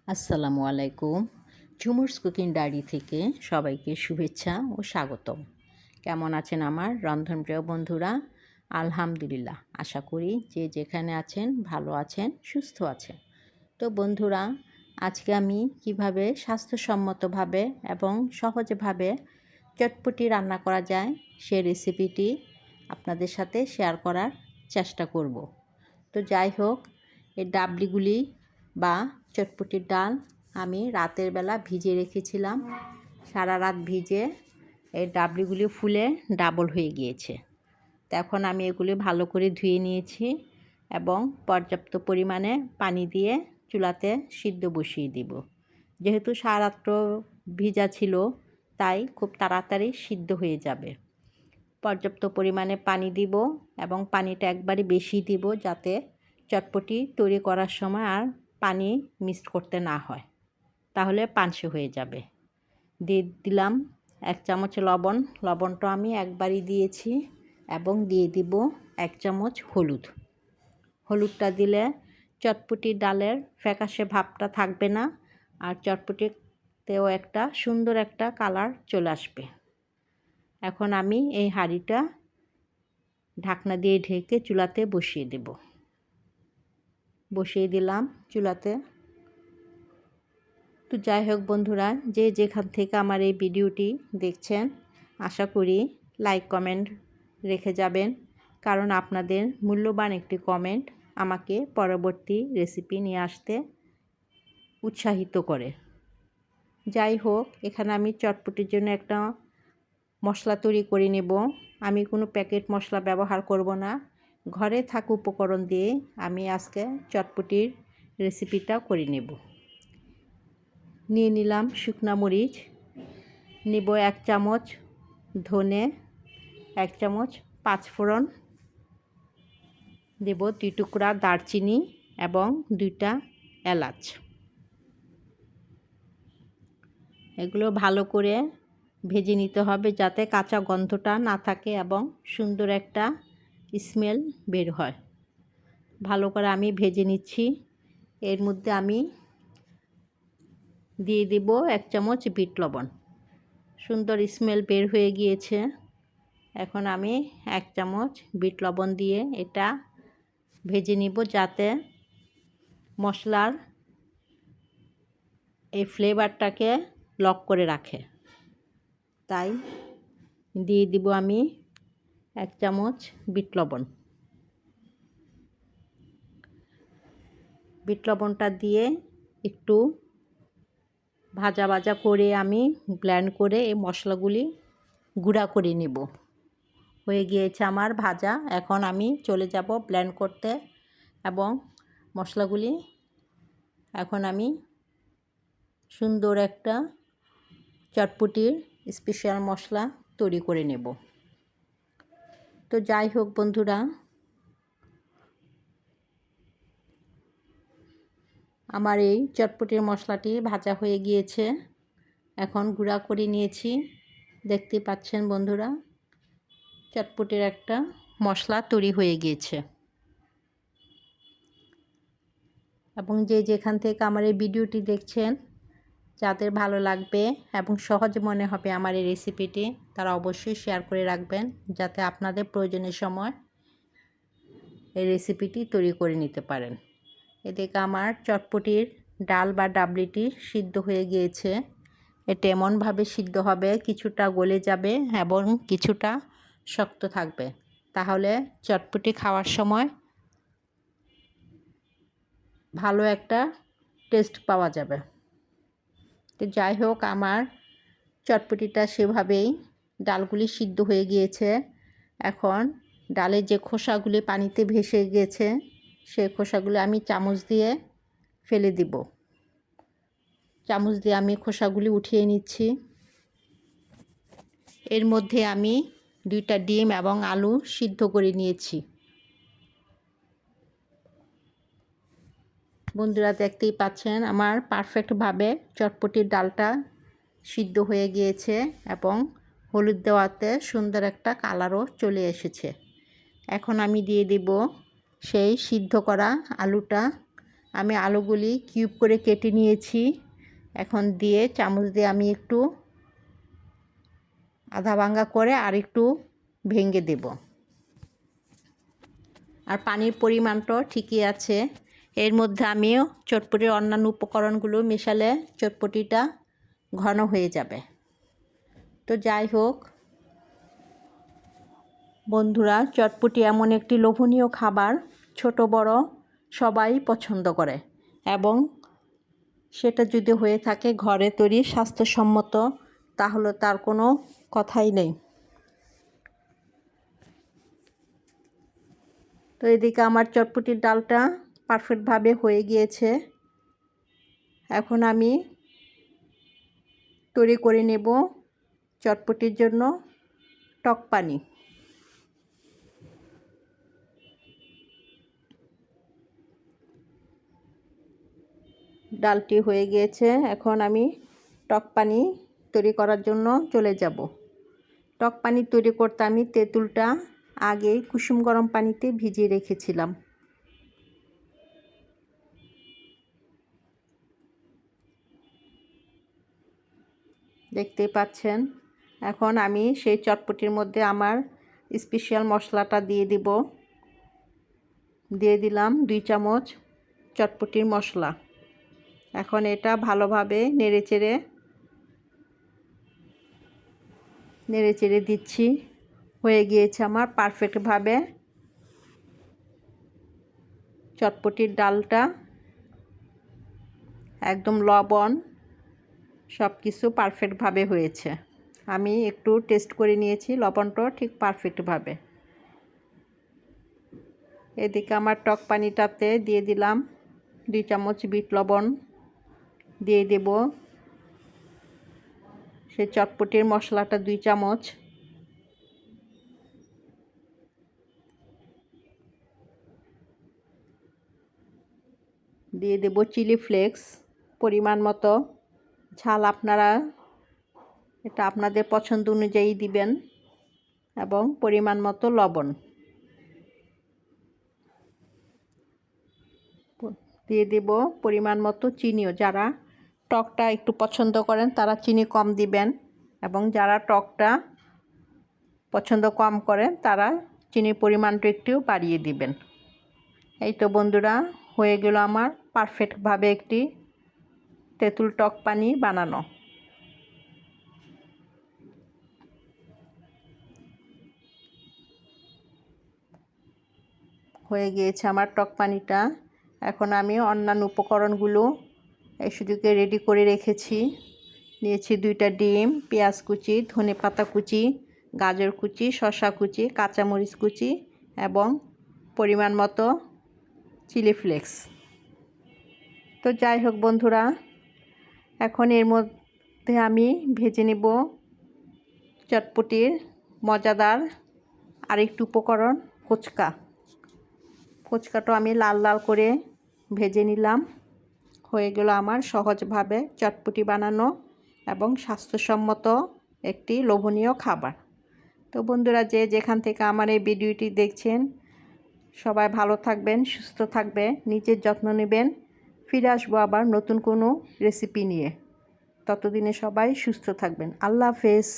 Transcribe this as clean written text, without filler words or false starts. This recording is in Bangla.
আসসালামু আলাইকুম। ঝুমুরস কুকিং ডায়েরি থেকে সবাইকে শুভেচ্ছা ও স্বাগতম। কেমন আছেন আমার রন্ধনপ্রিয় বন্ধুরা? আলহামদুলিল্লাহ, আশা করি যে যেখানে আছেন ভালো আছেন, সুস্থ আছেন। তো বন্ধুরা, আজকে আমি কিভাবে স্বাস্থ্যসম্মতভাবে এবং সহজভাবে চটপটি রান্না করা যায় সে রেসিপিটি আপনাদের সাথে শেয়ার করার চেষ্টা করব। তো যাই হোক, এই ডাবলিগুলি বা চটপটির ডাল আমি রাতের বেলা ভিজিয়ে রেখেছিলাম। সারা রাত ভিজে এই ডাবলিগুলি ফুলে ডাবল হয়ে গিয়েছে। তো এখন আমি এগুলি ভালো করে ধুয়ে নিয়েছি এবং পর্যাপ্ত পরিমাণে পানি দিয়ে চুলাতে সিদ্ধ বসিয়ে দিব। যেহেতু সারা রাত্র ভিজা ছিল, তাই খুব তাড়াতাড়ি সিদ্ধ হয়ে যাবে। পর্যাপ্ত পরিমাণে পানি দিব এবং পানিটা একবারই বেশি দিব, যাতে চটপটি তৈরি করার সময় আর পানি মিক্সড করতে না হয়, তাহলে পানসে হয়ে যাবে। দিয়ে দিলাম 1 চামচ লবণ। লবণটা আমি একবারই দিয়েছি এবং দিয়ে দিব 1 চামচ হলুদ। হলুদটা দিলে চটপটির ডালের ফ্যাকাশে ভাবটা থাকবে না, আর চটপটিতেও একটা সুন্দর একটা কালার চলে আসবে। এখন আমি এই হাঁড়িটা ঢাকনা দিয়ে ঢেকে চুলাতে বসিয়ে দেব। বসিয়ে দিলাম চুলাতে। তো যাই হোক বন্ধুরা, যে যেখান থেকে আমার এই ভিডিওটি দেখছেন, আশা করি লাইক কমেন্ট রেখে যাবেন, কারণ আপনাদের মূল্যবান একটি কমেন্ট আমাকে পরবর্তী রেসিপি নিয়ে আসতে উৎসাহিত করে। যাই হোক, এখানে আমি চটপটির জন্য একটা মশলা তৈরি করে নেব। আমি কোনো প্যাকেট মশলা ব্যবহার করব না, ঘরে থাকা উপকরণ দিয়ে আমি আজকে চটপটির রেসিপিটা করে নেব। নিয়ে নিলাম শুকনা মরিচ, নেব 1 চামচ ধনে, 1 চামচ পাঁচফোড়ন, দেব 2 টুকরা দারচিনি এবং 2টা এলাচ। এগুলো ভালো করে ভেজে নিতে হবে, যাতে কাঁচা গন্ধটা না থাকে এবং সুন্দর একটা স্মেল বের হয়। ভালো করে আমি ভেজে নিচ্ছি। এর মধ্যে আমি দিয়ে দেব 1 চামচ বিট লবণ। সুন্দর স্মেল বের হয়ে গিয়েছে। এখন আমি 1 চামচ বিট লবণ দিয়ে এটা ভেজে নিব, যাতে মশলার এই ফ্লেভারটাকে লক করে রাখে। তাই দিয়ে দিব আমি 1 চামচ বিট লবণ। বিট লবণটা দিয়ে একটু ভাজা ভাজা করে আমি ব্লেন্ড করে এই মশলাগুলি গুঁড়া করে নেব। হয়ে গিয়েছে আমার ভাজা। এখন আমি চলে যাব ব্লেন্ড করতে এবং মশলাগুলি এখন আমি সুন্দর একটা চটপটির স্পেশাল মশলা তৈরি করে নেব। তো যাই হোক বন্ধুরা, আমার এই চটপটির মশলাটি ভাজা হয়ে গিয়েছে। এখন গুঁড়া করে নিয়েছি। দেখতে পাচ্ছেন বন্ধুরা, চটপটির একটা মশলা তৈরি হয়ে গিয়েছে। এবং যে যেখান থেকে আমার এই ভিডিওটি দেখছেন, যাদের ভালো লাগবে এবং সহজ মনে হবে আমার এই রেসিপিটি, তারা অবশ্যই শেয়ার করে রাখবেন, যাতে আপনাদের প্রয়োজনের সময় এই রেসিপিটি তৈরি করে নিতে পারেন। এদিকে আমার চটপটির ডাল বা ডাবলিটি সিদ্ধ হয়ে গিয়েছে। এটা এমনভাবে সিদ্ধ হবে, কিছুটা গলে যাবে এবং কিছুটা শক্ত থাকবে, তাহলে চটপটি খাওয়ার সময় ভালো একটা টেস্ট পাওয়া যাবে। তো যাই হোক, আমার চটপটিটা সেভাবেই ডালগুলি সিদ্ধ হয়ে গিয়েছে। এখন ডালের যে খোসাগুলি পানিতে ভেসে গিয়েছে, সেই খোসাগুলি আমি চামচ দিয়ে ফেলে দিব। চামচ দিয়ে আমি খোসাগুলি উঠিয়ে নিচ্ছি। এর মধ্যে আমি 2টা ডিম এবং আলু সিদ্ধ করে নিয়েছি। বন্ধুরা, দেখতেই পাচ্ছেন আমার পারফেক্টভাবে চটপটির ডালটা সিদ্ধ হয়ে গিয়েছে এবং হলুদ দেওয়াতে সুন্দর একটা কালারও চলে এসেছে। এখন আমি দিয়ে দেব সেই সিদ্ধ করা আলুটা আমি আলুগুলি কিউব করে কেটে নিয়েছি। এখন দিয়ে চামচ দিয়ে আমি একটু আধা ভাঙা করে আর একটু ভেঙে দেব। আর পানির পরিমাণটাও ঠিকই আছে। এর মধ্যে আমিও চটপটির অন্যান্য উপকরণগুলো মেশালে চটপটিটা ঘন হয়ে যাবে। তো যাই হোক বন্ধুরা, চটপটি এমন একটি লোভনীয় খাবার, ছোট বড় সবাই পছন্দ করে, এবং সেটা যদি হয়ে থাকে ঘরে তৈরি স্বাস্থ্যসম্মত, তাহলে তার কোনো কথাই নেই। তো এদিকে আমার চটপটির ডালটা পারফেক্টভাবে হয়ে গিয়েছে। এখন আমি তৈরি করে নেব চটপটির জন্য টক পানি। ডালটি হয়ে গিয়েছে, এখন আমি টক পানি তৈরি করার জন্য চলে যাব। টক পানি তৈরি করতে আমি তেঁতুলটা আগেই কুসুম গরম পানিতে ভিজিয়ে রেখেছিলাম। দেখতেই পাচ্ছেন। এখন আমি সেই চটপটির মধ্যে আমার স্পেশাল মশলাটা দিয়ে দিব। দিয়ে দিলাম 2 চামচ চটপটির মশলা। এখন এটা ভালোভাবে নেড়েচেড়ে দিচ্ছি। হয়ে গিয়েছে আমার পারফেক্টভাবে চটপটির ডালটা, একদম লবণ সব কিছু পারফেক্টভাবে হয়েছে। আমি একটু টেস্ট করে নিয়েছি, লবণটাও ঠিক পারফেক্টভাবে। এদিকে আমার টক পানিটাতে দিয়ে দিলাম 2 চামচ বিট লবণ, দিয়ে দেব সেই চটপটির মশলাটা 2 চামচ, দিয়ে দেব চিলি ফ্লেক্স পরিমাণ মতো। ঝাল আপনারা এটা আপনাদের পছন্দ অনুযায়ী দিবেন, এবং পরিমাণ মতো লবণ দিয়ে দেব। পরিমাণ মতো চিনিও, যারা টকটা একটু পছন্দ করেন তারা চিনি কম দিবেন, এবং যারা টকটা পছন্দ কম করেন তারা চিনির পরিমাণটা একটু বাড়িয়ে দিবেন। এই তো বন্ধুরা, হয়ে গেল আমার পারফেক্টভাবে একটি তেঁতুল টক পানি বানানো। হয়ে গিয়েছে আমার টক পানিটা। এখন আমি অন্যান্য উপকরণগুলো এই সুযোগে রেডি করে রেখেছি। নিয়েছি 2টা ডিম, পেঁয়াজ কুচি, ধনেপাতা কুচি, গাজর কুচি, শসা কুচি, কাঁচামরিচ কুচি, এবং পরিমাণ মতো চিলি ফ্লেক্স। তো যাই হোক বন্ধুরা, এখন এর মধ্যে আমি ভেজে নেব চটপটির মজাদার আরেকটি উপকরণ, ফুচকাটা আমি লাল লাল করে ভেজে নিলাম। হয়ে গেল আমার সহজভাবে চটপটি বানানো এবং স্বাস্থ্যসম্মত একটি লোভনীয় খাবার। তো বন্ধুরা, যে যেখান থেকে আমার এই ভিডিওটি দেখছেন, সবাই ভালো থাকবেন, সুস্থ থাকবেন, নিজের যত্ন নেবেন। ফিরে আসবো আবার নতুন কোনো রেসিপি নিয়ে। ততদিনে সবাই সুস্থ থাকবেন। আল্লাহ হাফেজ।